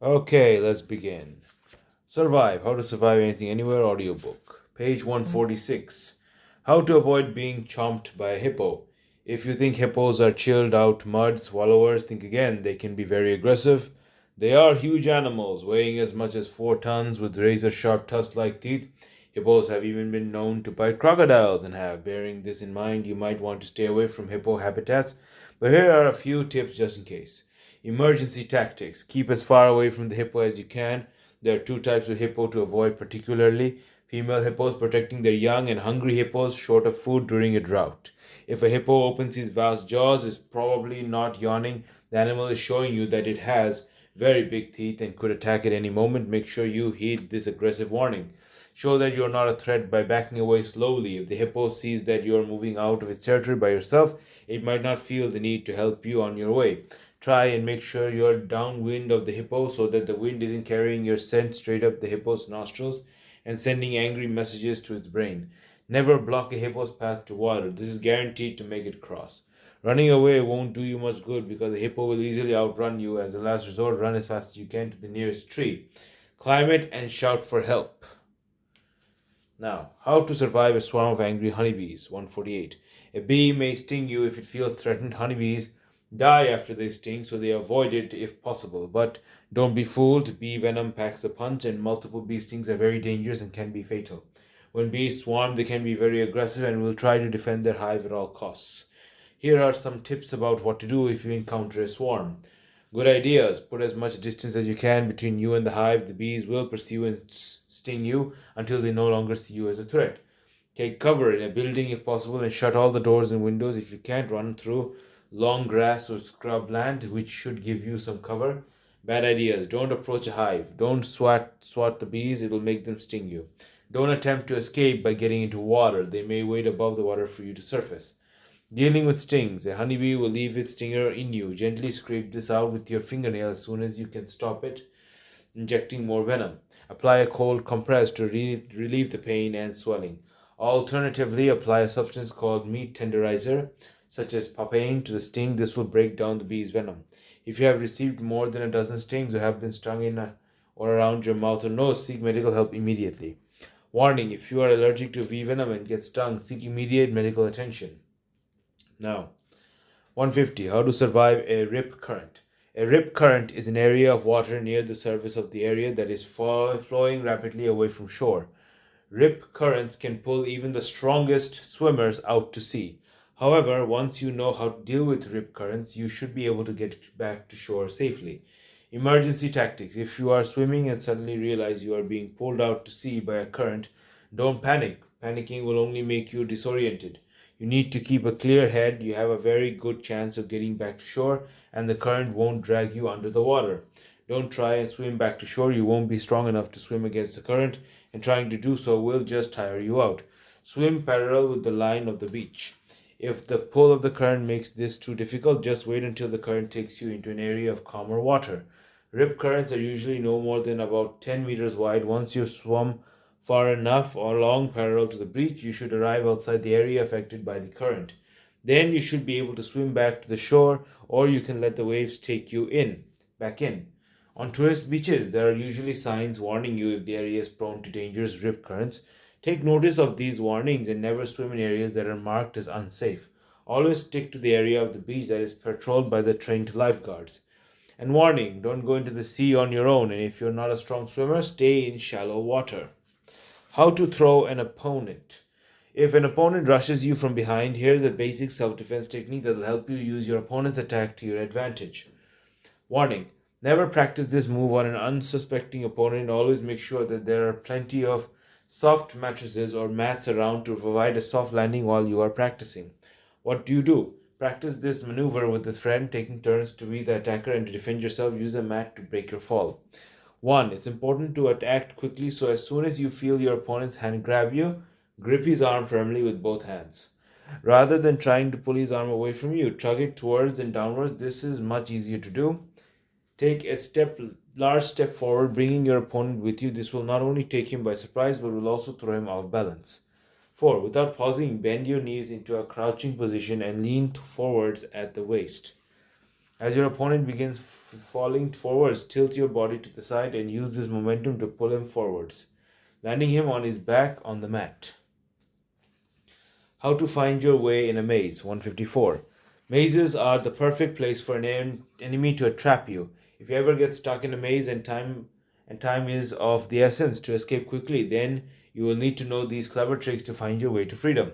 Okay, let's begin. Survive. How to Survive Anything Anywhere audiobook. Page 146. How to avoid being chomped by a hippo. If you think hippos are chilled out mud swallowers, think again. They can be very aggressive. They are huge animals, weighing as much as 4 tons with razor sharp tusk like teeth. Hippos have even been known to bite crocodiles and have. Bearing this in mind, you might want to stay away from hippo habitats, but here are a few tips just in case. Emergency tactics. Keep as far away from the hippo as you can. There are two types of hippo to avoid particularly: female hippos protecting their young and hungry hippos short of food during a drought. If a hippo opens his vast jaws, it's probably not yawning. The animal is showing you that it has very big teeth and could attack at any moment. Make sure you heed this aggressive warning. Show that you are not a threat by backing away slowly. If the hippo sees that you are moving out of its territory by yourself, it might not feel the need to help you on your way. Try and make sure you're downwind of the hippo so that the wind isn't carrying your scent straight up the hippo's nostrils and sending angry messages to its brain. Never block a hippo's path to water. This is guaranteed to make it cross. Running away won't do you much good because the hippo will easily outrun you. As a last resort, run as fast as you can to the nearest tree. Climb it and shout for help. Now, how to survive a swarm of angry honeybees. 148. A bee may sting you if it feels threatened. Honeybees die after they sting, so they avoid it if possible. But don't be fooled. Bee venom packs a punch, and multiple bee stings are very dangerous and can be fatal. When bees swarm, they can be very aggressive and will try to defend their hive at all costs. Here are some tips about what to do if you encounter a swarm. Good ideas. Put as much distance as you can between you and the hive. The bees will pursue and sting you until they no longer see you as a threat. Take cover in a building if possible and shut all the doors and windows. If you can't, run through long grass or scrub land, which should give you some cover. Bad ideas. Don't approach a hive. Don't swat the bees, it'll make them sting you. Don't attempt to escape by getting into water. They may wait above the water for you to surface. Dealing with stings. A honeybee will leave its stinger in you. Gently scrape this out with your fingernail as soon as you can stop it injecting more venom. Apply a cold compress to relieve the pain and swelling. Alternatively, apply a substance called meat tenderizer, such as papain, to the sting. This will break down the bee's venom. If you have received more than a dozen stings or have been stung in or around your mouth or nose, seek medical help immediately. Warning: if you are allergic to bee venom and get stung, seek immediate medical attention. Now, 150. How to survive a rip current. A rip current is an area of water near the surface of the area that is flowing rapidly away from shore. Rip currents can pull even the strongest swimmers out to sea. However, once you know how to deal with rip currents, you should be able to get back to shore safely. Emergency tactics. If you are swimming and suddenly realize you are being pulled out to sea by a current, don't panic. Panicking will only make you disoriented. You need to keep a clear head. You have a very good chance of getting back to shore, and the current won't drag you under the water. Don't try and swim back to shore. You won't be strong enough to swim against the current, and trying to do so will just tire you out. Swim parallel with the line of the beach. If the pull of the current makes this too difficult, just wait until the current takes you into an area of calmer water. Rip currents are usually no more than about 10 meters wide. Once you've swum far enough or along parallel to the beach, you should arrive outside the area affected by the current. Then you should be able to swim back to the shore, or you can let the waves take you back in. On tourist beaches, there are usually signs warning you if the area is prone to dangerous rip currents. Take notice of these warnings and never swim in areas that are marked as unsafe. Always stick to the area of the beach that is patrolled by the trained lifeguards. And warning: don't go into the sea on your own, and if you're not a strong swimmer, stay in shallow water. How to throw an opponent. If an opponent rushes you from behind, here's a basic self defense technique that will help you use your opponent's attack to your advantage. Warning: never practice this move on an unsuspecting opponent. Always make sure that there are plenty of soft mattresses or mats around to provide a soft landing while you are practicing. What do you do? Practice this maneuver with a friend, taking turns to be the attacker, and to defend yourself, use a mat to break your fall. 1. It's important to act quickly, so as soon as you feel your opponent's hand grab you, grip his arm firmly with both hands. Rather than trying to pull his arm away from you, tug it towards and downwards. This is much easier to do. Take a large step forward, bringing your opponent with you. This will not only take him by surprise, but will also throw him off balance. 4. Without pausing, bend your knees into a crouching position and lean forwards at the waist. As your opponent begins falling forwards, tilt your body to the side and use this momentum to pull him forwards, landing him on his back on the mat. How to find your way in a maze. 154. Mazes are the perfect place for an enemy to trap you. If you ever get stuck in a maze and time is of the essence to escape quickly, then you will need to know these clever tricks to find your way to freedom.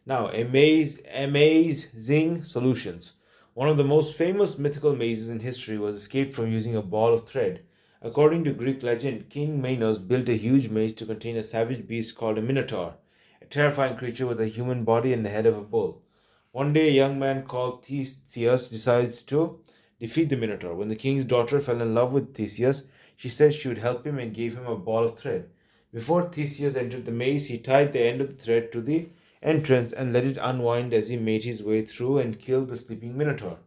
Now, amazing solutions. One of the most famous mythical mazes in history was escaped from using a ball of thread. According to Greek legend, King Minos built a huge maze to contain a savage beast called a minotaur, a terrifying creature with a human body and the head of a bull. One day, a young man called Theseus decides to defeat the minotaur. When the king's daughter fell in love with Theseus, she said she would help him and gave him a ball of thread. Before Theseus entered the maze, he tied the end of the thread to the entrance and let it unwind as he made his way through and killed the sleeping minotaur.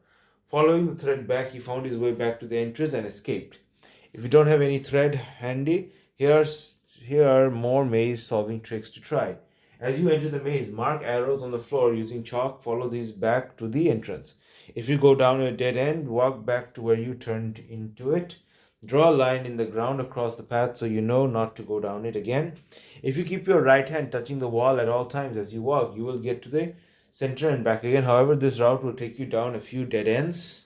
Following the thread back, he found his way back to the entrance and escaped. If you don't have any thread handy, here are more maze solving tricks to try. As you enter the maze, mark arrows on the floor using chalk. Follow these back to the entrance. If you go down a dead end, walk back to where you turned into it. Draw a line in the ground across the path so you know not to go down it again. If you keep your right hand touching the wall at all times as you walk, you will get to the center and back again. However, this route will take you down a few dead ends.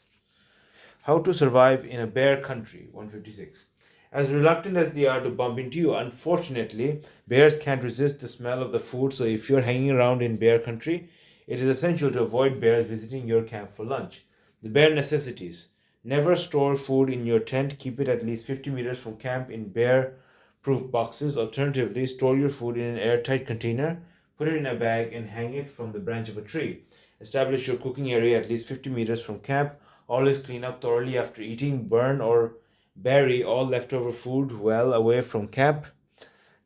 How to survive in a bear country. 156. As reluctant as they are to bump into you, unfortunately, bears can't resist the smell of the food, so if you're hanging around in bear country, it is essential to avoid bears visiting your camp for lunch. The bear necessities. Never store food in your tent. Keep it at least 50 meters from camp in bear-proof boxes. Alternatively, store your food in an airtight container, put it in a bag, and hang it from the branch of a tree. Establish your cooking area at least 50 meters from camp. Always clean up thoroughly after eating. Burn or bury all leftover food well away from camp.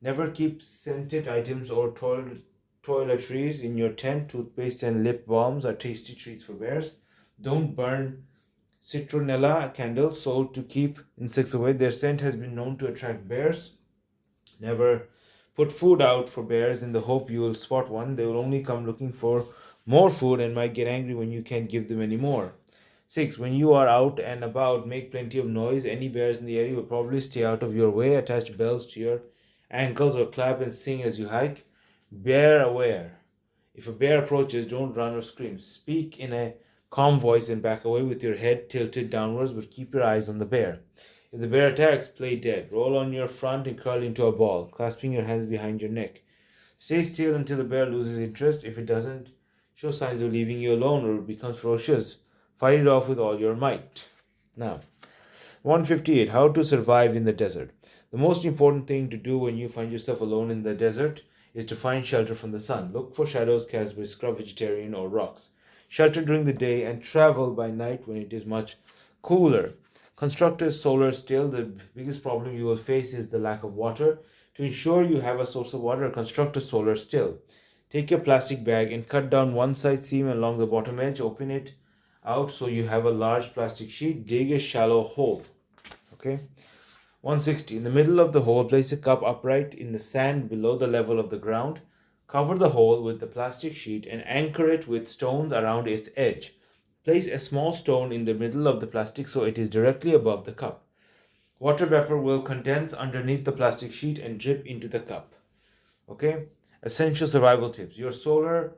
Never keep scented items or toiletries in your tent. Toothpaste and lip balms are tasty treats for bears. Don't burn citronella candles sold to keep insects away. Their scent has been known to attract bears. Never put food out for bears in the hope you will spot one. They will only come looking for more food and might get angry when you can't give them any more. 6. When you are out and about, make plenty of noise. Any bears in the area will probably stay out of your way. Attach bells to your ankles or clap and sing as you hike. Bear aware. If a bear approaches, don't run or scream. Speak in a calm voice and back away with your head tilted downwards, but keep your eyes on the bear. If the bear attacks, play dead. Roll on your front and curl into a ball, clasping your hands behind your neck. Stay still until the bear loses interest. If it doesn't show signs of leaving you alone or becomes ferocious, fight it off with all your might. Now, 158. How to survive in the desert. The most important thing to do when you find yourself alone in the desert is to find shelter from the sun. Look for shadows cast by scrub vegetarian or rocks. Shelter during the day and travel by night when it is much cooler. Construct a solar still. The biggest problem you will face is the lack of water. To ensure you have a source of water, construct a solar still. Take your plastic bag and cut down one side seam along the bottom edge. Open it out so you have a large plastic sheet. Dig a shallow hole. Okay. 160. In the middle of the hole, place a cup upright in the sand below the level of the ground. Cover the hole with the plastic sheet and anchor it with stones around its edge. Place a small stone in the middle of the plastic so it is directly above the cup. Water vapor will condense underneath the plastic sheet and drip into the cup. Okay? Essential survival tips. Your solar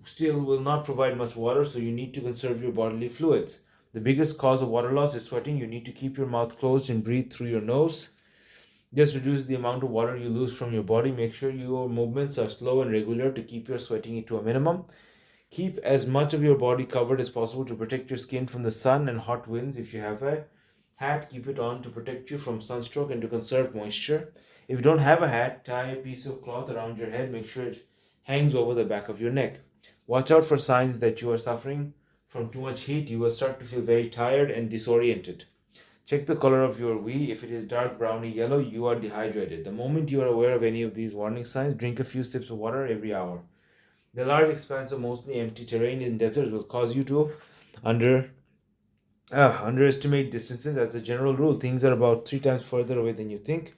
still will not provide much water, so you need to conserve your bodily fluids. The biggest cause of water loss is sweating. You need to keep your mouth closed and breathe through your nose. This reduces the amount of water you lose from your body. Make sure your movements are slow and regular to keep your sweating to a minimum. Keep as much of your body covered as possible to protect your skin from the sun and hot winds. If you have a hat, keep it on to protect you from sunstroke and to conserve moisture. If you don't have a hat, tie a piece of cloth around your head. Make sure it hangs over the back of your neck. Watch out for signs that you are suffering from too much heat. You will start to feel very tired and disoriented. Check the color of your wee. If it is dark browny yellow, you are dehydrated. The moment you are aware of any of these warning signs, drink a few sips of water every hour. The large expanse of mostly empty terrain in deserts will cause you to underestimate distances. As a general rule, things are about 3 times further away than you think.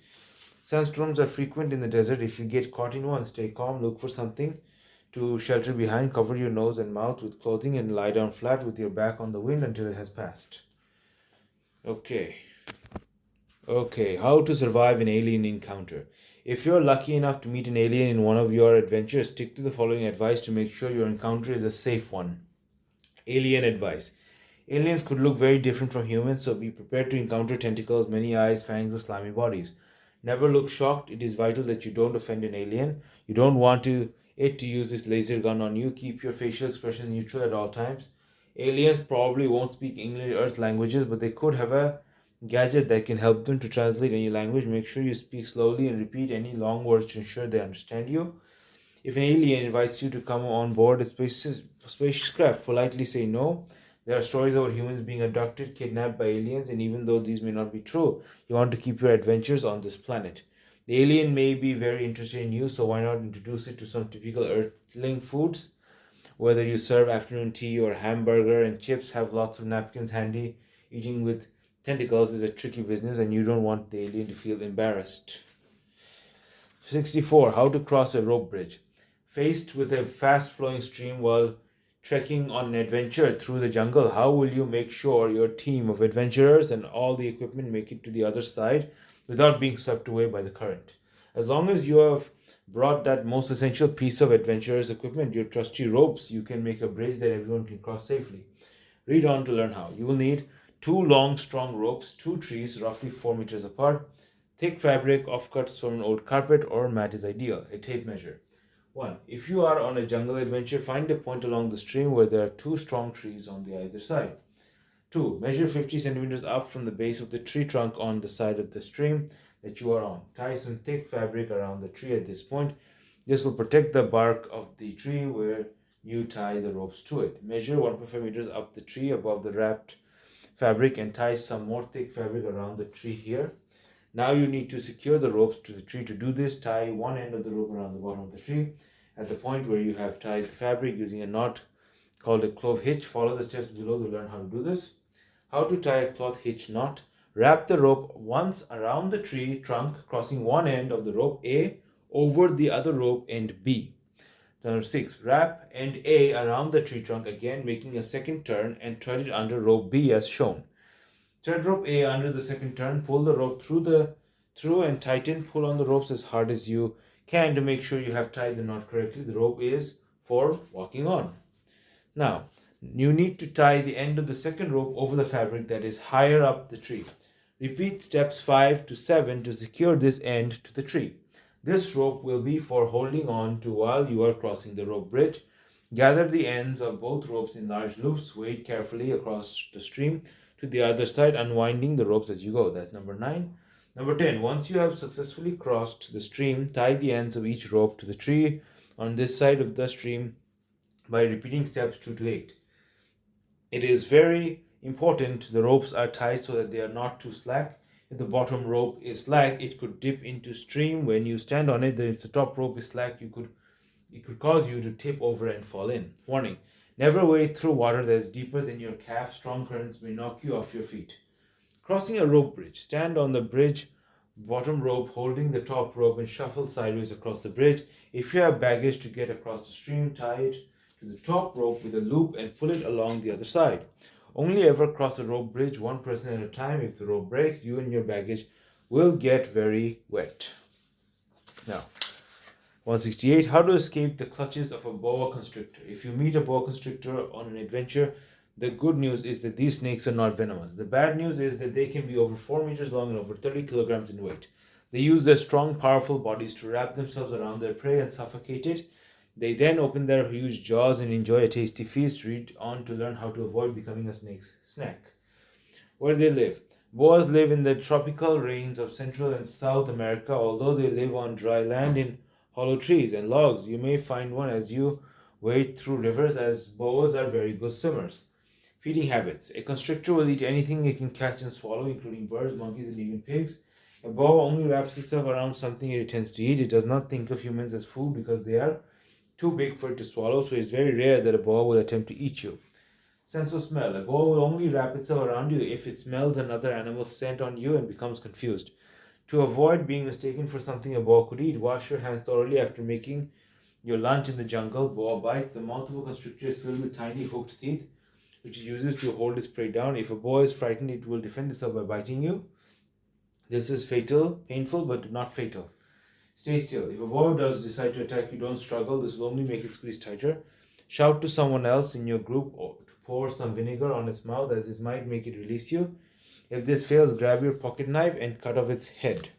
Sandstorms are frequent in the desert. If you get caught in one, stay calm. Look for something to shelter behind. Cover your nose and mouth with clothing and lie down flat with your back on the wind until it has passed. Okay. Okay, how to survive an alien encounter. If you're lucky enough to meet an alien in one of your adventures, stick to the following advice to make sure your encounter is a safe one. Alien advice. Aliens could look very different from humans, so be prepared to encounter tentacles, many eyes, fangs, or slimy bodies. Never look shocked. It is vital that you don't offend an alien. You don't want it to use this laser gun on you. Keep your facial expression neutral at all times. Aliens probably won't speak English Earth languages, but they could have a gadget that can help them to translate any language. Make sure you speak slowly and repeat any long words to ensure they understand you. If an alien invites you to come on board a spacecraft, politely say no. There are stories about humans being abducted, kidnapped by aliens, and even though these may not be true, you want to keep your adventures on this planet. The alien may be very interested in you, so why not introduce it to some typical Earthling foods? Whether you serve afternoon tea or hamburger and chips, have lots of napkins handy. Eating with tentacles is a tricky business, and you don't want the alien to feel embarrassed. 64. How to cross a rope bridge. Faced with a fast flowing stream while trekking on an adventure through the jungle, how will you make sure your team of adventurers and all the equipment make it to the other side without being swept away by the current? As long as you have brought that most essential piece of adventurers' equipment, your trusty ropes, you can make a bridge that everyone can cross safely. Read on to learn how. You will need two long, strong ropes, two trees roughly 4 meters apart. Thick fabric, offcuts from an old carpet or mat is ideal. A tape measure. 1. If you are on a jungle adventure, find a point along the stream where there are two strong trees on the either side. 2. Measure 50 centimeters up from the base of the tree trunk on the side of the stream that you are on. Tie some thick fabric around the tree at this point. This will protect the bark of the tree where you tie the ropes to it. Measure 1.5 meters up the tree above the wrapped fabric and tie some more thick fabric around the tree here. Now you need to secure the ropes to the tree. To do this, tie one end of the rope around the bottom of the tree. At the point where you have tied the fabric using a knot called a clove hitch, follow the steps below to learn how to do this. How to tie a cloth hitch knot. Wrap the rope once around the tree trunk, crossing one end of the rope A over the other rope end B. Number 6. Wrap end A around the tree trunk again, making a second turn and thread it under rope B as shown. Thread rope A under the second turn, pull the rope through and tighten. Pull on the ropes as hard as you can to make sure you have tied the knot correctly. The rope is for walking on. Now, you need to tie the end of the second rope over the fabric that is higher up the tree. Repeat steps 5 to 7 to secure this end to the tree. This rope will be for holding on to while you are crossing the rope bridge. Gather the ends of both ropes in large loops, wade carefully across the stream to the other side, unwinding the ropes as you go. That's number 9. Number 10. Once you have successfully crossed the stream, tie the ends of each rope to the tree on this side of the stream by repeating steps 2 to 8. It is very important the ropes are tied so that they are not too slack. If the bottom rope is slack, it could dip into stream when you stand on it. If the top rope is slack, it could cause you to tip over and fall in. Warning: never wade through water that is deeper than your calf. Strong currents may knock you off your feet. Crossing a rope bridge. Stand on the bridge bottom rope holding the top rope and shuffle sideways across the bridge. If you have baggage to get across the stream, tie it to the top rope with a loop and pull it along the other side. Only ever cross a rope bridge one person at a time. If the rope breaks, you and your baggage will get very wet. Now, 168. How to escape the clutches of a boa constrictor. If you meet a boa constrictor on an adventure, the good news is that these snakes are not venomous. The bad news is that they can be over 4 meters long and over 30 kilograms in weight. They use their strong, powerful bodies to wrap themselves around their prey and suffocate it. They then open their huge jaws and enjoy a tasty feast. Read on to learn how to avoid becoming a snake's snack. Where they live. Boas live in the tropical rains of Central and South America. Although they live on dry land in hollow trees and logs, you may find one as you wade through rivers, as boas are very good swimmers. Feeding habits. A constrictor will eat anything it can catch and swallow, including birds, monkeys, and even pigs. A boa only wraps itself around something it intends to eat. It does not think of humans as food because they are too big for it to swallow, so it's very rare that a boa will attempt to eat you. Sense of smell. A boa will only wrap itself around you if it smells another animal's scent on you and becomes confused. To avoid being mistaken for something a boa could eat, wash your hands thoroughly after making your lunch in the jungle. Boa bites. The mouth of a constrictor is filled with tiny hooked teeth. which it uses to hold its prey down. If a boa is frightened, it will defend itself by biting you. This is fatal, painful, but not fatal. Stay still. If a boa does decide to attack you, don't struggle. This will only make it squeeze tighter. Shout to someone else in your group or to pour some vinegar on its mouth, as this might make it release you. If this fails, grab your pocket knife and cut off its head.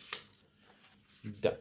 Done.